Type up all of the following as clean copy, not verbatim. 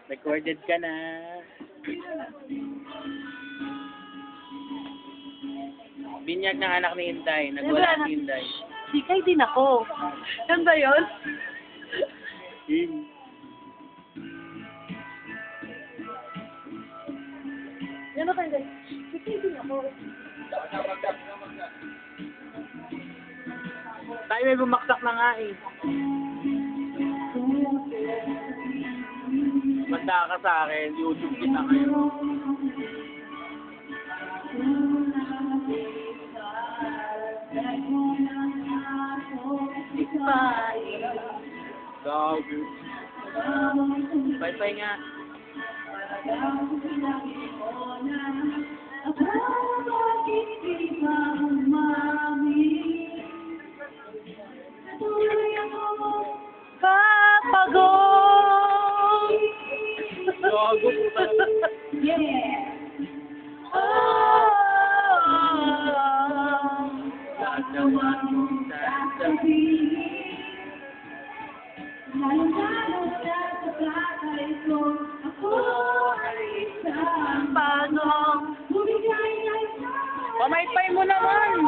Recorded ka na. Binyag ng anak ni Inday. Nagwala si Inday. Sikay din ako. Yan ba yun? Yan ba kayo? Sikay din ako. Tayo may bumaksak na nga eh. Basta ka sa akin, YouTube kita kayo. Gago. Bye-bye nga. Papagong! Gago. Pamaypay mo naman!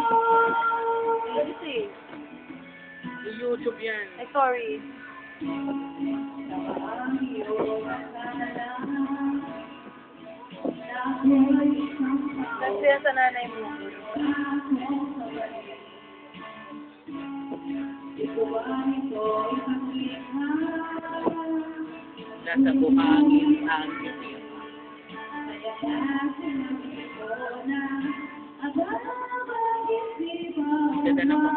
YouTube yan. Ay, sorry. Nagsiya sa nanay mo. Nasa buhangin ang itim. Ganda na po.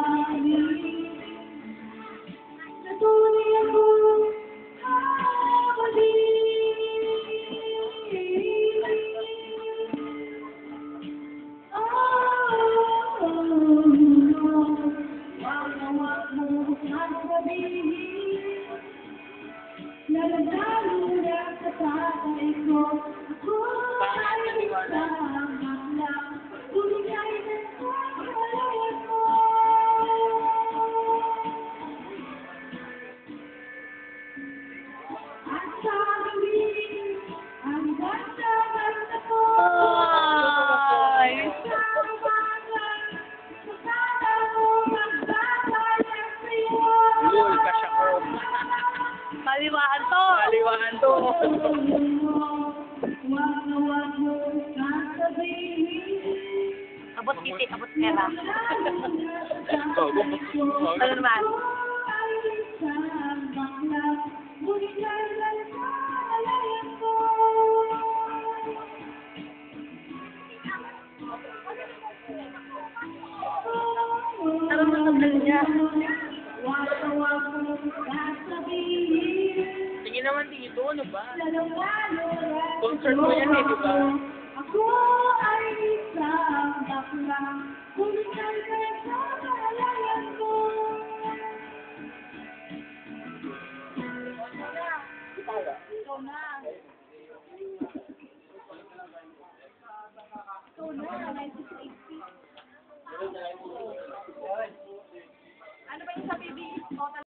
Kaliwaan to. Kaliwaan to. Abot kiti, abot pera. Gago. Ano naman? Ano mo sabihin niya? Tingin naman dito, ano ba? Concert mo yan eh, di ba? Ako ay isang bakla, bumigay ka sa kalayan ko. Ikaw na. Ikaw na, 1980.